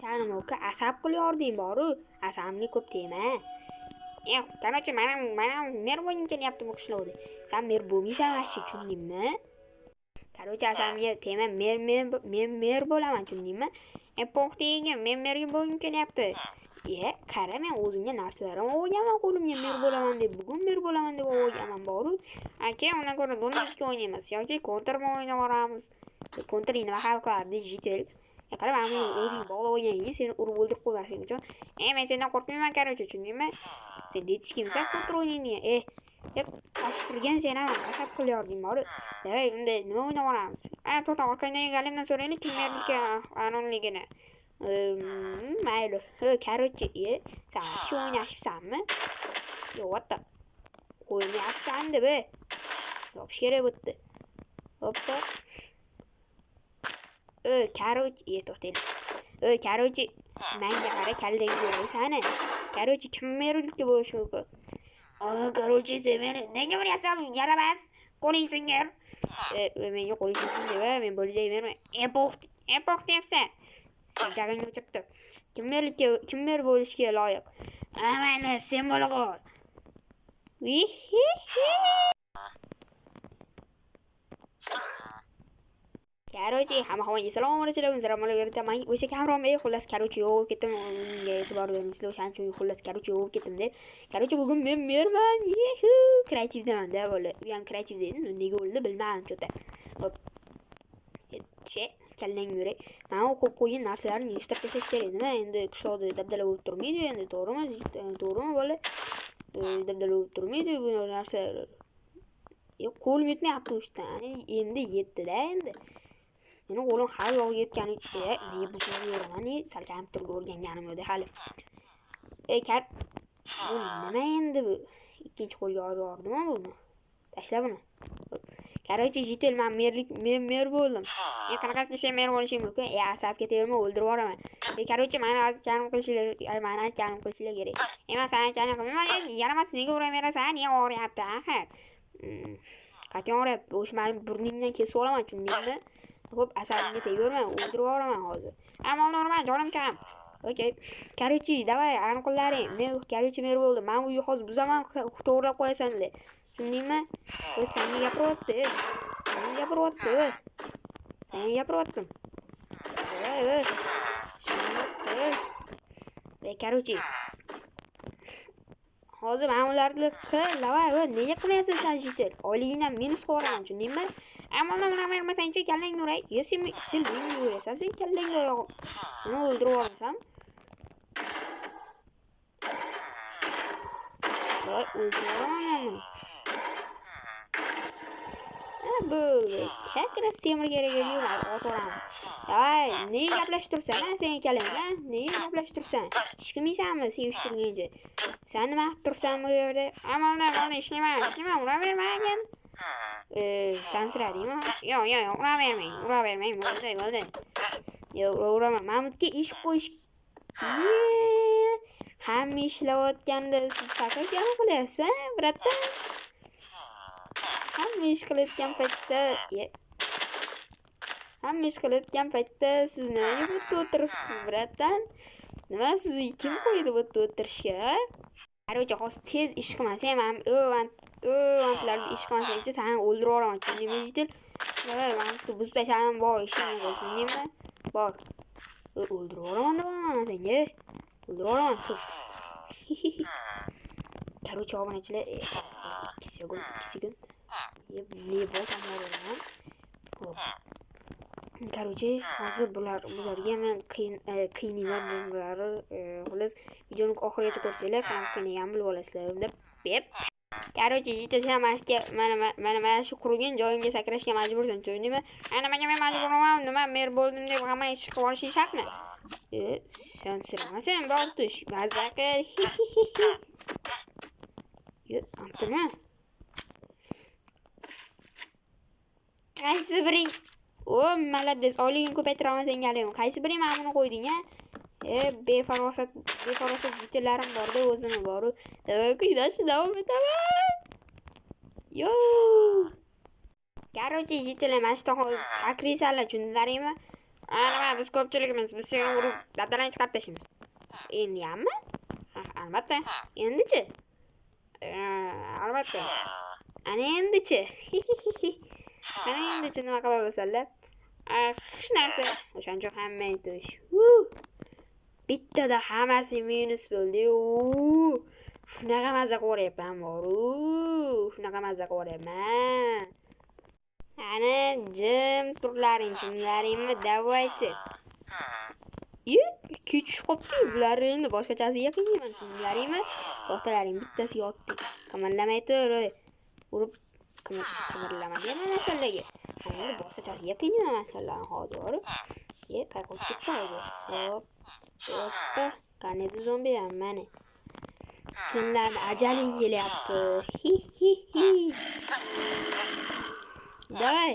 Chanim uka asab qilyording boru, asabimga ko'p tegma. Короче, mana mer bo'lgim kelyapti bu qishloqda. Sen mer bo'lmaysan vashi, tushundingmi? Короче, asabimga tegma, mer bo'laman, tushundingmi? Po'xtayga, men merga bo'lgim kelyapti. Qara, men o'zimga narsalarim olganman qo'limga mer bo'laman deb, bugun mer bo'laman deb olganman boru. Aka, undan ko'ra do'nimizga o'ynaymiz yoki kontrma o'ynab olamiz. Kontr nima hal qiladi, jitel. Qara, men o'zing bog'lab olganingga seni urib o'ldirib qo'ymaslik uchun. Men sendan qo'rqmayman, короче, tushundingmi? Sen detskimsan kontr o'ynayni. Qochib turgan sen ham asab qilyording boru. Davay, unda nima o'ynab olamiz? To'xta, orqangdagi galimdan so'raylik, kim merdiki anonligini. Mayli. Короче, sen shu o'ynashibsanmi? Yo'qda. O'ynayapsan deb. Yopish kerak bo'pti. Hoppa. Короче, to'xtaylik. Короче, menga qara, kallang ko'raysani. Короче, kim merlikka bo'lishi mumkin? Короче, sen meni nega uryapsan? Yaramas. Qo'ling singar. Menga qo'ling sinsin deb, men bo'lajak bermay. Po'xtayapsan. Sen jag'ingni o'chib tur. Kim mer bo'lishga loyiq? Mayli, sen bo'lg'or. Короче, hammaga salom alaykum. Men o'sha kamrom xullas короче yo'q ketdim. Unga e'tibor bermisizlar. O'shaning uchun xullas короче yo'q ketdim deb. Короче, bugun men merman. Kreativdaman-da bo'la. U ham kreativ deydi. Nega o'ldi bilmadim cho'ta. Hop. Kallang yurak. Mana u ko'p qo'ygan narsalarni yig'ishtirib tashlash kerak. Nima endi qishloqda dabdala bo'lib turmaydi endi, to'g'rimi bola? Dabdala bo'lib turmaydi bu narsa. Qo'lim yetmayapti o'shdan. Endi yetdi-da endi. Meni qo'lim har yoqqa yetgani uchun ne bu so'zni yo'raman, salkam turib o'rganganim yo'q hali. Bu nima endi bu? Ikkinchi qo'lga olib buni. Tashla buni. Короче, jitel men mer bo'ldim. Qanaqasi sen mer bo'lishing mumkin? Asab ketaverma, o'ldirib yuboraman. Короче, meni janim qilishinglar kerak. Men seni janim qilmayman. Yaramas, nega uraverasan? Niye og'riyapti, axir? Qachon og'riyapti? O'sha meni burningdan kesib olaman, tushundingmi? Hop, asabimga tegaverma, o'ldirib yuboraman hozir. Ammo normal, jonim kam. Okey. Короче, давай, aniqlaring. Men короче mer bo'ldim. Men bu hozir buzaman, to'g'rilab qo'yasanlar. Tushundingmi? O'z senga gapiryapti. Короче. Hozir men ularni davay, nega qilyapsan sen jitel? Oyligingdan minus qo'raman, tushundingmi? Ammo nima bermasangchi kallang nuray. Sen menga yurasan, sen kallang oyog'im. Buni o'ldirib olsam. Voy, o'ldirib bu kakras temir kerak edi, o'toraman. Voy, nega gaplashib tursan, sen kallang, nega gaplashib tursan? Ishqimiysanmi, sevishtirguncha? Sen nima qilib tursan bu yerda? Ammo men ishlayman, uravermagin. Sansiradingmi? Yo'q, uravermang, bo'ldi. Yo'q, uraman. Mahmudga ish qo'yish. Hamma ishlayotganda siz faqat qilyapsiz, bratdan. Hamma ish qilayotgan paytda siz nimaga bu yerda o'tiribsiz, bratdan? Nima sizni kim qo'ydi bu yerda o'tirishga? Короче, hozir tez ish qilmasang, men vantlarni ish qilmasangchi seni o'ldirib yuboraman, tushundingmi, jitel? Men buz tashladim bor, ishim yo'q, tushundingmi? Bor. O'ldirib yuboraman deyapman senga. O'ldirib yuboraman. Короче, obunachilar, 2 sekund. Ne bo'lgan? Короче, hozir bularga men qiynayman bularni. Xullas, videoni oxirigacha ko'rsanglar, qanaqa qiynaganimni bilib olasizlar deb. Короче, jitel mana shu qurgan joyimga sakrashga majbursan, tushundingmi? Nimaga men majburman? Nima mer bo'ldim deb hamma ish qilib olishing shartmi? Sen siramasan, boltish. Mazza qil. Antuna. Qaysi biring? Malades, oyligini ko'paytiraman sengalim. Qaysi biring men buni qo'yding-a? Befarosat jitellarim bor-da, o'zini bor. Kuylashni davom etaman. Yo. Короче, jitelar, mana shu hozir sakraysanlar, tushundinglarmi? Nima biz ko'pchiligimiz biz seni urib dabdalangni chiqarib tashlaymiz. Endiyammi? Albatta. Endichi? Albatta. Ana endichi. Ana endichi nima qila olasanlar? Hech narsa. O'shaning uchun hamma aytish. Bittada hammasi minus bo'ldi. Shunaqa mazza qilyapman boru. Shunaqa mazza qilyapman. Ana jim turlaring, tushunlaringmi? Davaychi. Kech qopti. Bular endi boshqachasiga qilmayman, tushunlaringmi? To'xtalaring, bittasi yotdi. Qimirlamay tur. Urib qimirlama dema masalaga. Endi boshqachasiga qilmayman masalani hozir. Qayqib ketdi hozir. Hoppa. Qanday zombi ham mana. Senlarni ajaling kelyapti. Давай,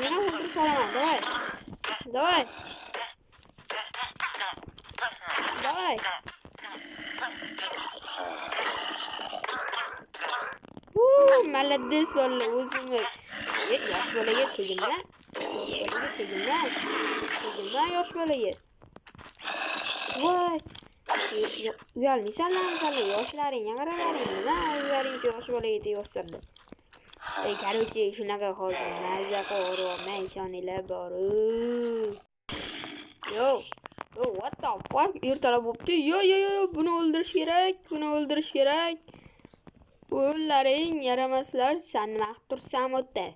meni o'ldirib solaman, давай. Молодец bola, o'zimni yosh bolaga tegilma. Yosh bolaga. Voy. Uyalmaysanlarmi, yoshlaring, qaralaring, nima o'zlaringcha yosh bolaga tegayotsanlar. Короче, shunaqa hozir mazza qilyapman, ishoninglar boru. Yo, what the fuck? Ertalab bo'pti. Yo, buni o'ldirish kerak. O'llaring yaramaslar, sen nima qilib tursan o'tda?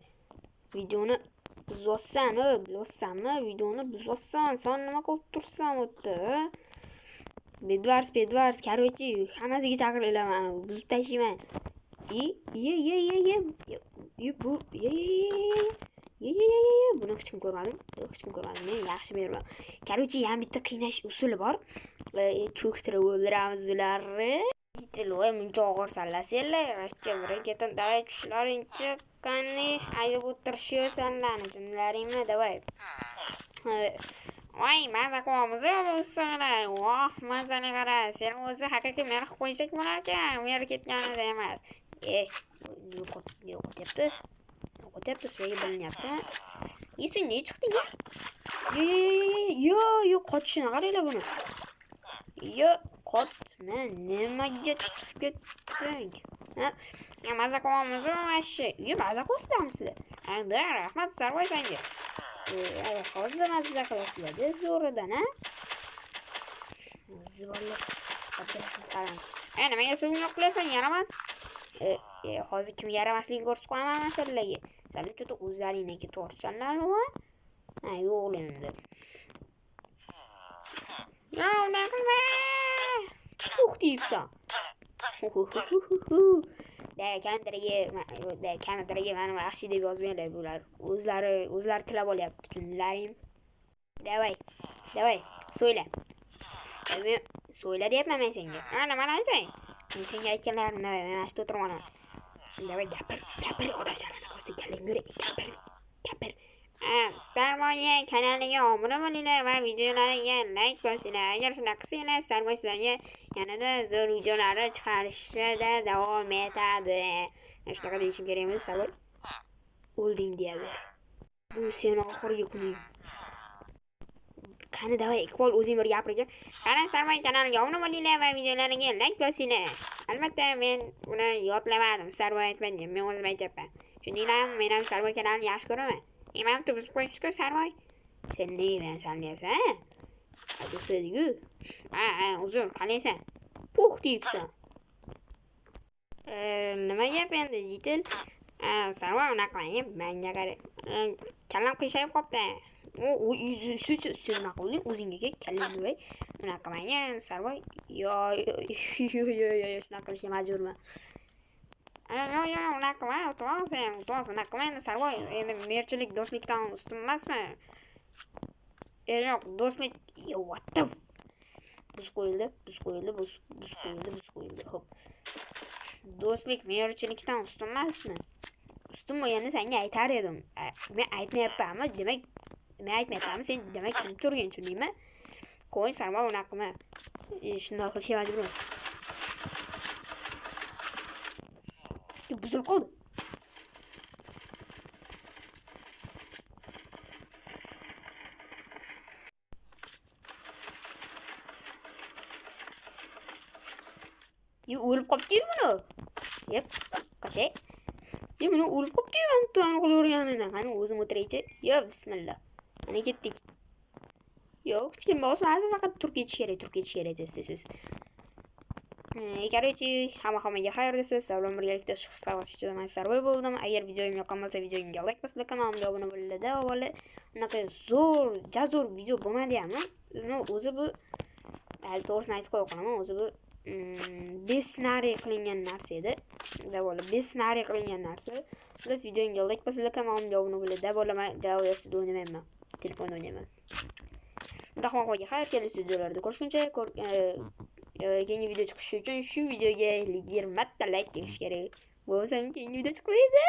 Videoni buzayotsanmi? Videoni buzayotsan, sen nima qilib tursan o'tda? Bedvars, короче, hammasiga chaqiringlar, meni buzib tashlayman. Buni hech kim ko'rmadim. Men yaxshi beraman. Короче, ham bitta qiynash usuli bor. Cho'ktirib o'ldiramiz ularni. Voy, muncha og'ir sallasanglar, rashcha birin-ketin davay tushlaringchi, qani ayib o'tirishyorsanlarni, tushunlaringmi? Davay. Voy, maza qilyapmiz-ku bizlar. Voh, mazani qara. Sen o'zi haqiqiy meni qilib qo'ysak bo'larkan, meni ketganida emas. Yo'qotyapti, sizga bilinyapti. Sen ne chiqding? Yo, qochishini qaranglar buni. Yo, qotma, nimaga chiqib ketding? Maza qilyapmiz-ku, mashshi. Maza qilyapsizlar. Rahmat, Sarvoy senga. Hozir mazza qilasizlar, zo'ridan, ha? Zibollar. Qarang. Nimaga suvni yo'q qilasan, yaramas? Hozir kim yaramasligini ko'rsatib qo'yaman masalaga. Sizlar juda o'zlaringizga to'g'risanlarmi? Yo'q endi. Unday qilma. Deyibsan. Kameraga meni yaxshi deb yozmanglar bular. O'zlari tilab olyapti, tushunlaringmi? Davay. So'yla. So'yla deyapman men senga. Mana aytay. Men senga aytganlarimni men mana shu o'tiribman. Davay gapir, odamlarga ko'rsat galing yur, gapir. Starboy kanaliga obuna bo'linglar va videolariga like bosinglar. Agar shunaqa qilsanglar, Starboy sizlarga yanada zo'r videolar chiqarishda davom etadi. Shunaqa deyishim kerak emas, Starboy. O'lding deyaver. Bu sen oxirgi kuning. Qani davay, ikki o'zing bir gapirgin. Qani Starboy kanaliga obuna bo'linglar va videolariga like bosinglar. Albatta men buni yodlamadim. Starboy aytmadi, men o'zim aytayapman. Shundaylarmi, men ham Starboy kanalini yaxshi ko'raman. Imam tubuz qo'yishga Sarvoy. Sen neydan sanlayapsan? Do'stadiku. Uzr, qalaysan? Deyibsan. Nima gap endi, jitil? Sarvoy unaqa qilmayman, menga qara. Kallam qiyshayib qopti. Sen naqulning o'zingga kallang nuray. Unaqa qilmayman, Sarvoy. Yo, shunaqa qilishga majburman. Unaqa qilma, unaqa qilmaydi Sarvoy. Endi merchilik do'stlikdan ustun emasmi? Yo'q, do'stlik. What the? Buz qo'yildi. Xo'p. Do'stlik merchilikdan ustun emasmi? Ustun bo'lganda senga aytar edim. Men aytmayapmanmi? Demak, men aytmayapmanmi? Sen demak kim turgan, tushundingmi? Qo'y, Sarvoy unaqa qilma. Shunday qilishga majburman. Buzilib qoldi. O'lib qopti buni. Yep, qachay. Buni o'lib qopti men tani qilaverganidan. Qani o'zim o'tiraychi. Yo, bismillah. Mana ketdik. Yo'q, hech kim bosmadi, faqat turib ketish kerak siz. Короче, hammaga xayr deysiz. Savlom birgalikda shu qisqa chizaman sarvoy bo'ldim. Agar videoim yoqqan bo'lsa, videoga like bosib, kanalimga obuna bo'linglar. Avvalo, unaqa zo'r video bo'lmadi-mi? O'zi bu to'g'risini aytib qo'yaman, o'zi bu besnariy qilingan narsa edi. Davolo besnariy qilingan narsa. Siz videoga like bosib, kanalimga obuna bo'linglar. Davolo javobsiz o'ynamayman. Telefonda o'ynayman. Dahmoqo'ga xayr kelasi videolarda ko'rishguncha keyingi video chiqishi uchun shu videoga 20 ta like berish kerak. Bo'lmasa keyingi video chiqmaydi.